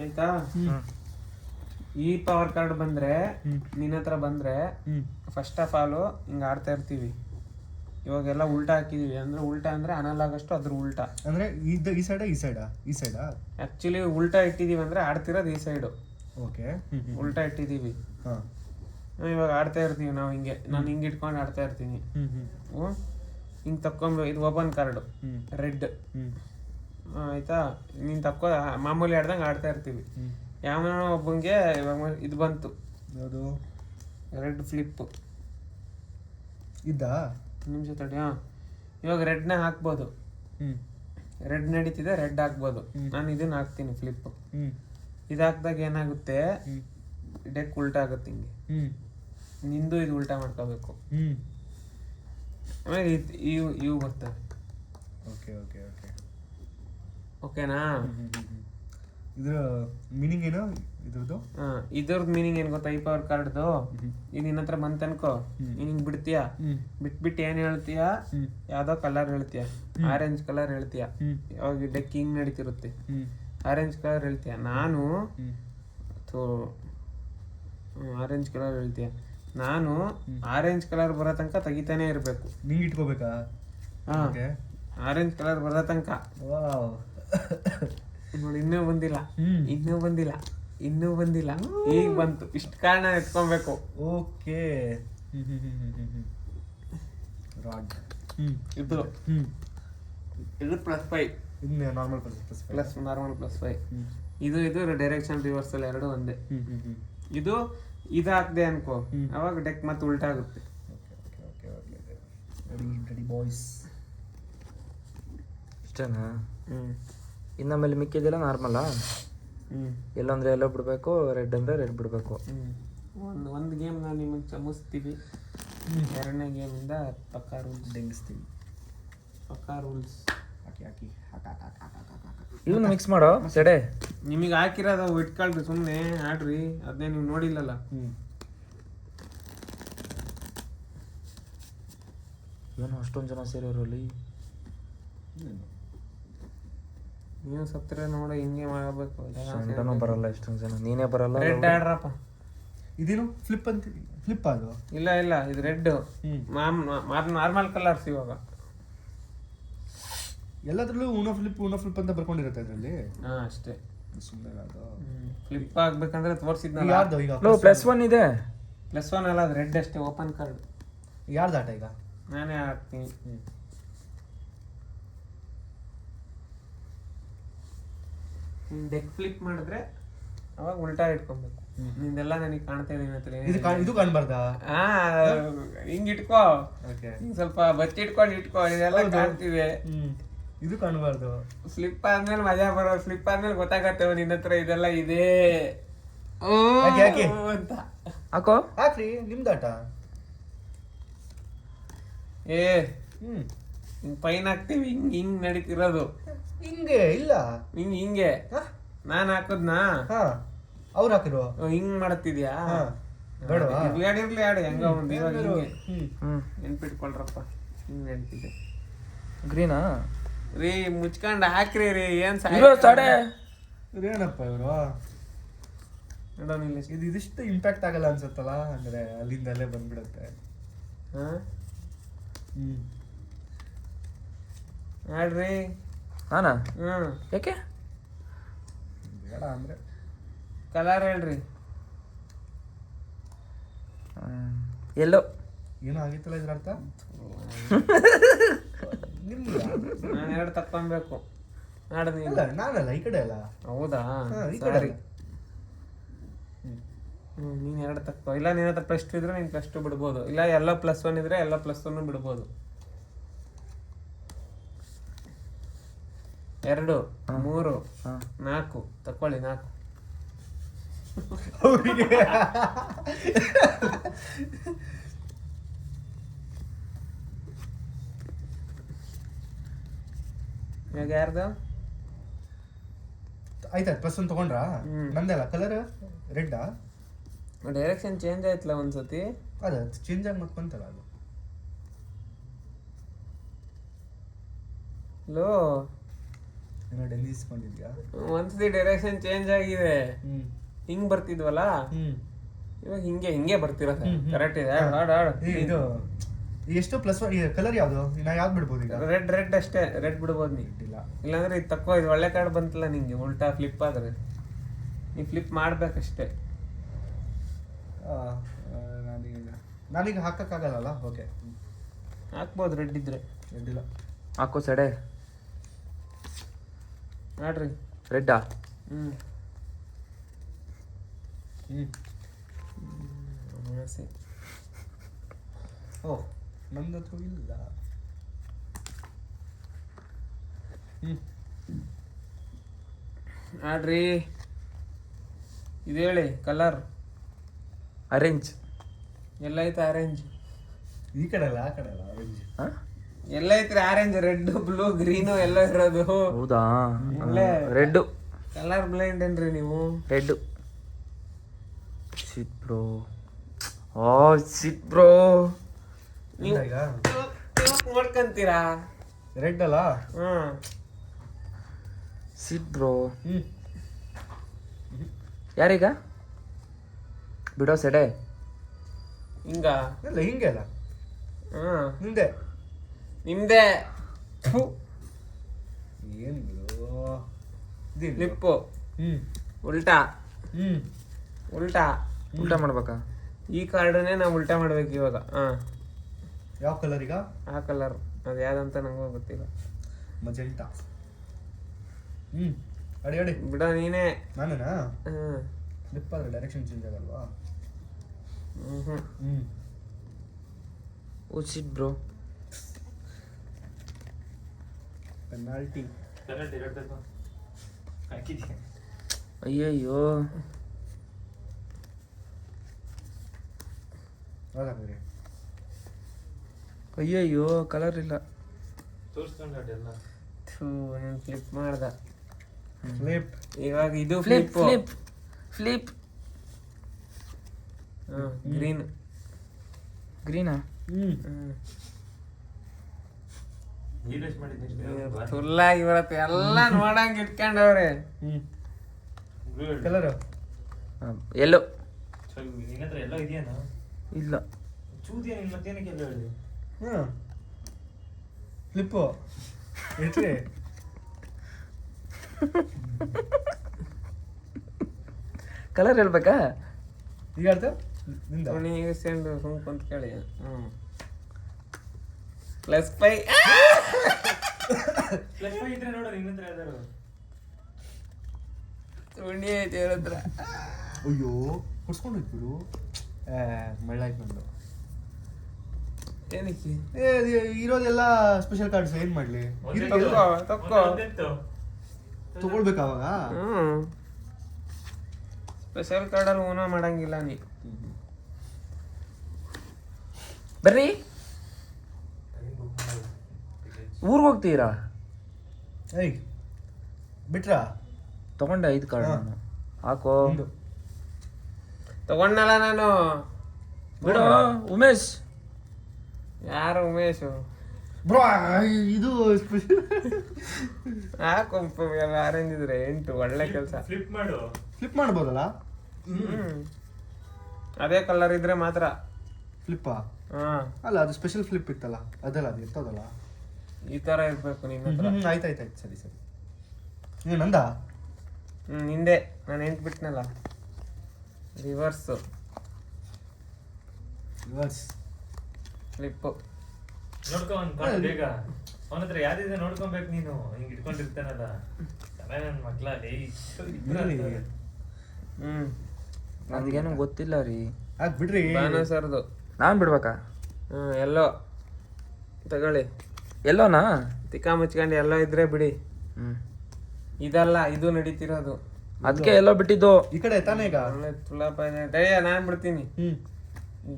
ಆಯ್ತಾ. ಈ power card ಬಂದ್ರೆ ನಿನ್ನ ಹತ್ರ ಬಂದ್ರೆ ಫಸ್ಟ್ ಆಫ್ ಆಲ್ ಹಿಂಗ ಆಡ್ತಾ ಇರ್ತೀವಿ. ಇವಾಗೆಲ್ಲ ಉಲ್ಟಾ ಹಾಕಿದೀವಿ ಅಂದ್ರೆ ಉಲ್ಟಾ ಅಂದ್ರೆ ಅನಲಾಗ್ ಅಷ್ಟು ಅದ್ರ ಉಲ್ಟಾ ಅಂದ್ರೆ ಈ ಸೈಡಾ ಆಕ್ಚುಲಿ ಉಲ್ಟಾ ಇಟ್ಟಿದೀವಿ ಅಂದ್ರೆ ಆಡ್ತಿರೋದು ಈ ಸೈಡು. ಓಕೆ ಉಲ್ಟಾ ಇಟ್ಟಿದೀವಿ. ಇವಾಗ ಆಡ್ತಾ ಇರ್ತೀವಿ ನಾವು ಹಿಂಗೆ. ನಾನು ಹಿಂಗೆ ಇಟ್ಕೊಂಡು ಆಡ್ತಾ ಇರ್ತೀನಿ. ಹಿಂಗೆ ತಕ್ಕೊಂಬ. ಇದು ಓಪನ್ ಕಾರ್ಡು ರೆಡ್. ಆಯ್ತಾ. ನೀನು ತಕ್ಕೋ ಮಾಮೂಲಿ ಆಡ್ದಂಗೆ ಆಡ್ತಾ ಇರ್ತೀವಿ. ಯಾವನೋ ಒಬ್ಬಂಗೆ ಇವಾಗ ಇದು ಬಂತು. ಯಾವುದು? ರೆಡ್ ಫ್ಲಿಪ್ ಇದ್ದ ನಿಮಿಷ ತಡಿ. ಇವಾಗ ರೆಡ್ನ ಹಾಕ್ಬೋದು. ರೆಡ್ ನಡೀತಿದೆ, ರೆಡ್ ಹಾಕ್ಬೋದು. ನಾನು ಇದನ್ನ ಹಾಕ್ತೀನಿ ಫ್ಲಿಪ್. ಇದಾಕ್ದಾಗ ಏನಾಗುತ್ತೆ, ಡೆಕ್ ಉಲ್ಟಾ ಆಗುತ್ತೆ ಹಿಂಗೆ. ನಿಂದು ಇದು ಉಲ್ಟಾ ಮಾಡ್ಕೋಬೇಕು. ಆಮೇಲೆ ಇವು ಬರ್ತವೆ. ಓಕೆ ಓಕೆ ಓಕೆ ಓಕೆನಾ? ಇದ್ರ ಮೀನಿಂಗ್ ಏನು ಇದ್ರದ್ದು? ಇದ್ರದ್ದು ಮೀನಿಂಗ್ ಏನು ಗೊತ್ತಾ? ಈ ಪವರ್ ಕಾರ್ಡ್ದು ಈಗ ನಿನ್ನ ಹತ್ರ ಬಂತ ಅನ್ಕೋ, ನೀನ್ ಹಿಂಗ್ ಬಿಡ್ತೀಯಾ, ಬಿಟ್ಬಿಟ್ಟು ಏನ್ ಹೇಳ್ತೀಯ? ಯಾವ್ದೋ ಕಲರ್ ಹೇಳ್ತೀಯ, ಆರೆಂಜ್ ಕಲರ್ ಹೇಳ್ತೀಯ. ಯಾವಾಗ ಡೆಕ್ ಹಿಂಗ್ ನಡೀತಿರುತ್ತೆ, ಆರೆಂಜ್ ಕಲರ್ ಹೇಳ್ತೀಯ. ನಾನು ಆರೆಂಜ್ ಕಲರ್ ಹೇಳ್ತೀಯ. ನಾನು ಆರೆಂಜ್ ಕಲರ್ ಬರೋ ತನಕ ತೆಗಿತಾನೆ ಇರ್ಬೇಕು. ನಿಂಗೆ ಇಟ್ಕೋಬೇಕಾ? ಆರೆಂಜ್ ಕಲರ್ ಬರೋ ತನಕ. ನೋಡಿ, ಇನ್ನೂ ಬಂದಿಲ್ಲ, ಇನ್ನೂ ಬಂದಿಲ್ಲ. ಈಗ ಬಂತು. ಇಷ್ಟು ಕಾರಣ ಎತ್ಕೊಬೇಕು. ಓಕೆ. ಇದು +5. ಇದು ನಾರ್ಮಲ್ +5. ಇದು ಡೈರೆಕ್ಷನ್ ರಿವರ್ಸಲ್ ಎರಡು ಒಂದೇ. ಇದು ಹಾಕ್ದೆ ಅನ್ಕೋ, ಅವಾಗ ಡೆಕ್ ಮತ್ತೆ ಉಲ್ಟಾ ಆಗುತ್ತೆ. ಇಷ್ಟೇನಾ? ಇನ್ನು ಮಿಕ್ಕಿದೆಲ್ಲ ನಾರ್ಮಲಾ? ಎಲ್ಲಂದ್ರೆ ಎಲ್ಲೋ ಬಿಡಬೇಕು, ರೆಡ್ ಅಂದರೆ ರೆಡ್ ಬಿಡಬೇಕು. ಒಂದು ಗೇಮ್ ನಾವು ನಿಮಗೆ ಚಮಸ್ತೀವಿ. ಎರಡನೇ ಗೇಮಿಂದ ಪಕ್ಕಾ ರೂಲ್ಸ್ ಡೆಂಗಿಸ್ತೀವಿ. ಪಕ್ಕಾ ರೂಲ್ಸ್ ಹಾಕಿ ಇವನು ಮಿಕ್ಸ್ ಮಾಡೋ ಸೆಡೆ. ನಿಮಗೆ ಹಾಕಿರೋದು ಇಟ್ಕೊಳ್ರಿ, ಸುಮ್ಮನೆ ಆಡ್ರಿ. ಅದನ್ನೇ ನೀವು ನೋಡಿಲ್ಲಲ್ಲ. ಏನು ಅಷ್ಟೊಂದು ಜನ ಸೇರೋರಲ್ಲಿ? ನೀವು ಸತ್ರ ನೋಡ ಹಿಂಗೆ ಮಾಡಬೇಕು. ಸಂಟನೂ ಬರಲ್ಲ, ಎಷ್ಟೊಂದು ಜನ. ನೀನೇ ಬರಲ್ಲ. ರೆಡ್ ಆಡ್ರಪ್ಪ. ಇದೇನು ಫ್ಲಿಪ್ ಅಂತ? ಫ್ಲಿಪ್ ಅದು? ಇಲ್ಲ, ಇದು ರೆಡ್. ನಾರ್ಮಲ್ ಕಲರ್ಸ್ ಇವಾಗ ಎಲ್ಲದ್ರಲ್ಲೂ ಊನೋ ಫ್ಲಿಪ್ ಅಂತ ಬರ್ಕೊಂಡಿರುತ್ತೆ ಅದರಲ್ಲಿ. ಅಷ್ಟೇ. ಸುಮ್ಮನೆ ಅದು ಫ್ಲಿಪ್ ಆಗ್ಬೇಕಂದ್ರೆ ತೋರಿಸಿದ್ನಲ್ಲ. ಯಾರ್ದು ಈಗ? +1 ಇದೆ. +1 ಅಲ್ಲ, ಅದು ರೆಡ್ ಅಷ್ಟೇ. Open card. ಯಾರ್ದು ಆಟ ಈಗ? ನಾನೇ ಆಡ್ತೀನಿ. ಡೆಕ್ ಫ್ಲಿಪ್ ಮಾಡಿದ್ರೆ ಅವಾಗ ಉಲ್ಟಾ ಇಟ್ಕೊಬೇಕು. ನಿಂದೆಲ್ಲ ನನಗೆ ಕಾಣ್ತಾ ಇದೀನಿ. ಇದು ಕಾಣ್ಬಾರ್ದಾ? ಹಿಂಗ್ ಇಟ್ಕೋ, ಸ್ವಲ್ಪ ಇಟ್ಕೋ. ಇದೆಲ್ಲ ಕಾಣ್ತಿವೆ. ಇದು ಕಾಣಬಾರ್ದು. ಫ್ಲಿಪ್ ಆದ್ಮೇಲೆ ಮಜಾ ಬರೋ. ಫ್ಲಿಪ್ ಆದ್ಮೇಲೆ ಗೊತ್ತಾಗತ್ತೆ ನಿನ್ನ ಹತ್ರ ಇದೆಲ್ಲ ಇದೆ ಅಂತ. ಹಾಕ್ರಿ ನಿಮ್ದಾಟ. ಹಿಂಗ್ ಪೈನ್ ಹಾಕ್ತಿವಿ. ಹಿಂಗ್ ನಡೀತಿರೋದು ಹಿಂಗೆ ಇಲ್ಲ. ಹಿಂಗೆ ನಾನ್ ಹಾಕದ್ನಾ? ಅವ್ರು ಹಾಕಿರೋ ಹಿಂಗ್ ಮಾಡತ್ತಿದ್ಯಾ? ಬೇಡವಾ? ಇರ್ಲಿ ಆಡು ಹೆಂಗ ಒಂದು. ಇವಾಗ ಹಿಂಗೆ ನೆನ್ಪಿಟ್ಕೊಳ್ರಪ್ಪ. ಹಿಂಗ್ ನಡೀತಿದೆ. ಗ್ರೀನಾ ರೀ? ಮುಚ್ಕೊಂಡ್ ಹಾಕ್ರಿ ರೀ. ಏನ್ ಏನಪ್ಪ ಇವರು ನೋಡೋನಿಲ್ಲ. ಇದಿಷ್ಟು ಇಂಪ್ಯಾಕ್ಟ್ ಆಗಲ್ಲ ಅನ್ಸತ್ತಲ್ಲ. ಅಂದ್ರೆ ಅಲ್ಲಿಂದ ಅಲ್ಲೇ ಬಂದ್ಬಿಡುತ್ತೆ. ಆಡ್ರಿ. ನಾನಾ? ಯಾಕೆ? ಬೇಡ ಅಂದ್ರೆ ಕಲರ್ ಹೇಳ್ರಿ. ಎಲ್ಲೋ ಏನೋ ಆಗಿತ್ತಲ್ಲ ಇದ್ರ ಅರ್ಥ. ನಾನು ಎರಡು ತಕ್ಕೊಬೇಕು. ನಾನಲ್ಲ, ಈ ಕಡೆ ಅಲ್ಲ. ಹೌದಾ? ಸರಿ. ನೀನ್ ಎರಡು ತಕ್ಕೋ. ಇಲ್ಲ ನಿನ್ನ ಹತ್ರ +2 ಇದ್ರೆ ನೀನ್ +2 ಬಿಡ್ಬೋದು. ಇಲ್ಲ ಎಲ್ಲ +1 ಇದ್ರೆ ಎಲ್ಲ +1 ಬಿಡ್ಬೋದು. 2, 3, 4 ತಕೊಳ್ಳಿ. 4 ಇವಾಗ ಯಾರ್ದು ಆಯ್ತಾ? +1 ತಗೊಂಡ್ರಾ? ನಂದಲ್ಲ ಕಲರ್ ರೆಡ್ಡಾ? ಡೈರೆಕ್ಷನ್ ಚೇಂಜ್ ಆಯ್ತಲ್ಲ ಒಂದ್ಸತಿ. ಅದ ಚೇಂಜ್ ಆಗಿ ಮತ್ತೆ ಬಂತಲ್ಲ ಅದು. ಲೋ ಏನೋ ಡೆಲ್ಲಿಸ್ಕೊಂಡಿದ್ಯಾ? ಒಂದ್ಸತಿ ಡೈರೆಕ್ಷನ್ ಚೇಂಜ್ ಆಗಿದೆ. ಹ್ಮ್ ಹಿಂಗ್ ಬರ್ತಿದ್ವಲ್ಲ, ಹ್ಮ್ ಇವಾಗ ಹಿಂಗೆ ಬರ್ತಿರೋದು. ಕರೆಕ್ಟ್ ಇದೆ. ಹಾಡು ಇದು ಎಷ್ಟು ಪ್ಲಸ್ ಕಲರ್ ಯಾವ್ದು? ನಾ ಯಾವ್ದು ಬಿಡ್ಬೋದು ಈಗ? ರೆಡ್ ಅಷ್ಟೇ. ರೆಡ್ ಬಿಡ್ಬೋದು ನೀ. ಇಲ್ಲ ಇಲ್ಲಾಂದ್ರೆ ಇದು ತಕ್ಕೋ. ಇದು ಒಳ್ಳೆ ಕಾರ್ಡ್ ಬಂತಲ್ಲ ನಿಂಗೆ. ಉಲ್ಟಾ ಫ್ಲಿಪ್ ಆದ್ರೆ ನೀ ಫ್ಲಿಪ್ ಮಾಡ್ಬೇಕಷ್ಟೇ. ನಾನೀಗ ಹಾಕಕ್ಕಾಗಲ್ಲ. ಓಕೆ ಹಾಕ್ಬೋದು ರೆಡ್ ಇದ್ರೆ. ಎಡ್ಡಿಲ್ಲ. ಹಾಕೋ ಸಡೆ. ಮಾಡ್ರಿ. ರೆಡ್ಡಾ? ಹ್ಮ್ ಹ್ಮ್ ಓ ನಂದತ್ರ ಇಲ್ಲ. ಹ್ಮ್ ಆಡ್ರಿ. ಇದು ಹೇಳಿ ಕಲರ್. ಅರೇಂಜ್. ಎಲ್ಲೈತೆ ಆರೆಂಜ್? ಈ ಕಡೆ ಅಲ್ಲ ಆ ಕಡೆ ಅಲ್ಲ ಆರೆಂಜ್. ಎಲ್ಲೈತ್ರಿ ಆರೆಂಜ್? ರೆಡ್ ಬ್ಲೂ ಗ್ರೀನು ಎಲ್ಲ ಇರೋದು. ಹೌದಾ? ಒಳ್ಳೆ ರೆಡ್. ಕಲರ್ ಬ್ಲೈಂಡ್ ಏನ್ರಿ ನೀವು? Red. Shit bro. Oh shit bro. ನೀವು ಈಗ ನೋಡ್ಕಂತೀರಾ? ರೆಡ್ ಅಲ್ಲ? ಹ್ಮ್ ಶಿಟ್ ಬ್ರೋ. ಹ್ಮ್ ಯಾರೀಗ ಬಿಡೋ ಸೆಡೆ? ಹಿಂಗ? ಇಲ್ಲ ಹಿಂಗೆ ಅಲ್ಲ, ಹ್ಮ್ ಹಿಂದೆ. ನಿಮ್ದೆ. ಏನು ಲಿಪ್ಪು ಹ್ಮ್ ಉಲ್ಟಾ. ಹ್ಮ್ ಉಲ್ಟಾ ಉಲ್ಟಾ ಮಾಡ್ಬೇಕಾ? ಈ ಕಾರ್ಡನ್ನೇ ನಾವು ಉಲ್ಟಾ ಮಾಡ್ಬೇಕು ಇವಾಗ. ಯಾವ ಕಲರ್ ಈಗ? ಆ ಕಲರ್ ಅದು ಯಾವ್ದಂತ ನಂಗೂ ಗೊತ್ತಿಲ್ಲ. ಮಜೆಂಟಾ. ಹ್ಮ್ ಅಡಿ ಅಡಿ ಬಿಡ ನೀನೇ. ನಾನೇನಾ? ಹ್ಮ್ ಫ್ಲಿಪ್ ಆದ್ರೆ ಡೈರೆಕ್ಷನ್ ಚೇಂಜ್ ಆಗಲ್ವಾ? ಹ್ಮ್ ಹ್ಮ್ ಓ ಶಿಟ್ ಬ್ರೋ. ಪೆನಾಲ್ಟಿ. ಅಯ್ಯಯ್ಯೋ. ಹೌದಾಗ್ರಿ? ಅಯ್ಯಯ್ಯೋ ಕಲರ್ ಇಲ್ಲ. ನೀನು ಫ್ಲಿಪ್ ಮಾಡ್ದ. ಫ್ಲಿಪ್. ಇವಾಗ ಇದು flip flip. Flip flip. Green. ಗ್ರೀನಾ? ಹ್ಮ್ ಫುಲ್ಲಾಗಿ ಬರತ್ತೆ. ಎಲ್ಲ ನೋಡಂಗ್ ಇಟ್ಕೊಂಡವ್ರೆ. ಹ್ಮ್ ಕಲರ್ ಎಲ್ಲೋ ಎಲ್ಲ ಇದೆಯಾ? ಇಲ್ಲ. ಚೂತಿಯ ಮತ್ತೇನಕ್ಕೆ ಎಲ್ಲ ಹೇಳಿದೆ? ಹ್ಮ್ ಫ್ಲಿಪ್ಪು ಇಟ್ರಿ. ಕಲರ್ ಹೇಳ್ಬೇಕಾ? ಈಗ ಅರ್ಥ ನಿಂದ ನೀವು ಸೇಂಡು ಸುಮ್ ಕುಂತ ಕೇಳಿ. ಪ್ಲಸ್ 5 ಪ್ಲಸ್ 5 ಇದ್ರೆ ನೋಡು ನಿನ್ನ ಹತ್ರ ಯಾವ್ದಾರು ತುಣಿ ಐತಿ ಇವ್ರ ಹತ್ರ. ಅಯ್ಯೋ ಕುಡ್ಸ್ಕೊಂಡು ಹೋಗ್ಬಿಡು. ಮಳ್ಳಾಯ್ತು ನಂದು. ಏನಕ್ಕೆ? ಇರೋದೆಲ್ಲ ಸ್ಪೆಷಲ್ ಕಾರ್ಡ್ಸ್ ಏನ್ ಮಾಡ್ಲಿ? ತಕ್ಕೋ. ತಗೊಳ್ಬೇಕು ಅವಾಗ. ಸ್ಪೆಷಲ್ ಕಾರ್ಡಲ್ಲಿ ಓನೋ ಮಾಡಂಗಿಲ್ಲ ನೀ. ಬರ್ರಿ. ಊರ್ಗ್ ಹೋಗ್ತೀರಾ? ಏಯ್ ಬಿಟ್ರಾ? ತಗೊಂಡೆ 5 ಕಾರ್ಡ್ ನಾನು. ಹಾಕೋ. ತಗೊಂಡಲ್ಲ ನಾನು. ಬಿಡು ಉಮೇಶ್. ಯಾರು ಉಮೇಶು? ಬ್ರೋ ಇದು ಹಾಕು. ಆರೆಂಜ್ ಇದ್ರೆ 8 ಒಳ್ಳೆ ಕೆಲಸ. ಫ್ಲಿಪ್ ಮಾಡು. ಫ್ಲಿಪ್ ಮಾಡ್ಬೋದಲ್ಲ? ಅದೇ ಕಲರ್ ಇದ್ರೆ ಮಾತ್ರ. ಫ್ಲಿಪ್ಪಾ? ಹಾ ಅಲ್ಲ ಅದು ಸ್ಪೆಷಲ್ ಫ್ಲಿಪ್ ಇತ್ತಲ್ಲ ಅದಲ್ಲ, ಅದು ಇರ್ತದಲ್ಲ ಈ ತರ ಇರ್ಬೇಕು ನಿನ್ನ ಹತ್ರ. ಆಯ್ತಾಯ್ತಾಯ್ತು ಸರಿ ಸರಿ. ನೀವು ನಂದ? ನಿಂದೆ. ನಾನು 8 ಬಿಟ್ನಲ್ಲ. Reverse reverse flip. ನೋಡ್ಕೊ ಬೇಗ. ಅವನ ಹತ್ರ ಯಾವ್ದಿದೆ ನೋಡ್ಕೊಬೇಕು ನೀನು. ಹಿಂಗ್ ಇಟ್ಕೊಂಡಿರ್ತಾನಲ್ಲ ನನ್ನ ಮಕ್ಳಲ್ಲಿ. ನನಗೇನು ಗೊತ್ತಿಲ್ಲ ರೀ. ಆಯ್ತು ಬಿಡ್ರಿ. ಸರ್ದು. ನಾನು ಬಿಡ್ಬೇಕಾ? ಎಲ್ಲೋ ತಗೊಳ್ಳಿ. ಎಲ್ಲೋನಾ? ತಿಕ್ಕ ಮುಚ್ಕೊಂಡು ಎಲ್ಲೋ ಇದ್ರೆ ಬಿಡಿ. ಇದಲ್ಲ, ಇದು ನಡೀತಿರೋದು. ಅದಕ್ಕೆ ಎಲ್ಲೋ ಬಿಟ್ಟಿದ್ದು. ಈ ಕಡೆ ತಾನೇ ಈಗ. ಒಳ್ಳೆ ತುಳಪ ಇದೆ. ನಾನು ಬಿಡ್ತೀನಿ.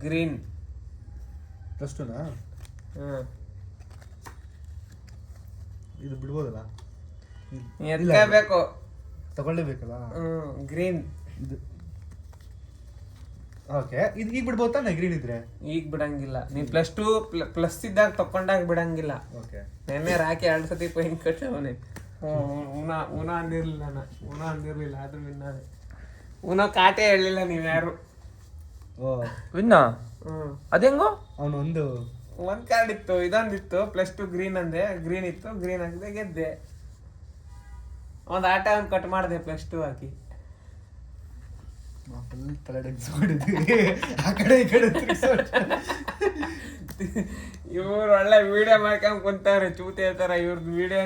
ಗ್ರೀನ್. ಅಷ್ಟುನಾ? ಇದು ಬಿಡ್ಬೋದಲ್ಲ? ಎತ್ಕೋಬೇಕು. ತಗೊಳ್ಳೇಬೇಕಲ್ಲ? ಗ್ರೀನ್. ಇದು ಓಕೆ. ಇದು ಈಗ ಬಿಡ್ಬೋದು ತಾನೆ ಗ್ರೀನ್ ಇದ್ರೆ? ಈಗ ಬಿಡಂಗಿಲ್ಲ. ನೀ ಪ್ಲಸ್ ಇದ್ದಾಗ ತಕೊಂಡಾಗ ಬಿಡಂಗಿಲ್ಲ. ಓಕೆ. ನೆನ್ನೆ ರಾಕಿ 2 ಸತಿ ಪೈನ್ ಕಟ್ಟವನೆ. ಉನ ಅಂದಿರ್ಲಿಲ್ಲ ಆದ್ರೂ ವಿನ್ನಾದೆ. ಉನೋ ಕಾಟೆ ಹೇಳಲಿಲ್ಲ ನೀವು ಯಾರು. ಓ ವಿನ್ನ ಅದೆಂಗೋ ಅವನು ಒಂದು ಒಂದ್ ಕಾರ್ಡ್ ಇತ್ತು, ಇದೊಂದಿತ್ತು, +2 ಗ್ರೀನ್ ಅಂದೆ, ಗ್ರೀನ್ ಇತ್ತು, ಗ್ರೀನ್ ಹಾಕಿದೆ, ಗೆದ್ದೆ. ಒಂದ್ ಆಟ ಒಂದು ಕಟ್ ಮಾಡಿದೆ +2 ಹಾಕಿ. ಫುಲ್ ತಲೆ ಡೆನ್ಸ್ಕೊಂಡಿದ್ವಿ ಆ ಕಡೆ ಈ ಕಡೆ ಇವ್ರು ಒಳ್ಳೆ ವಿಡಿಯೋ ಮಾಡ್ಕೊಂಡ್ ಕುಂತವ್ರೆ ಚೂತೆ ತರ. ಇವ್ರದ್ದು ವಿಡಿಯೋ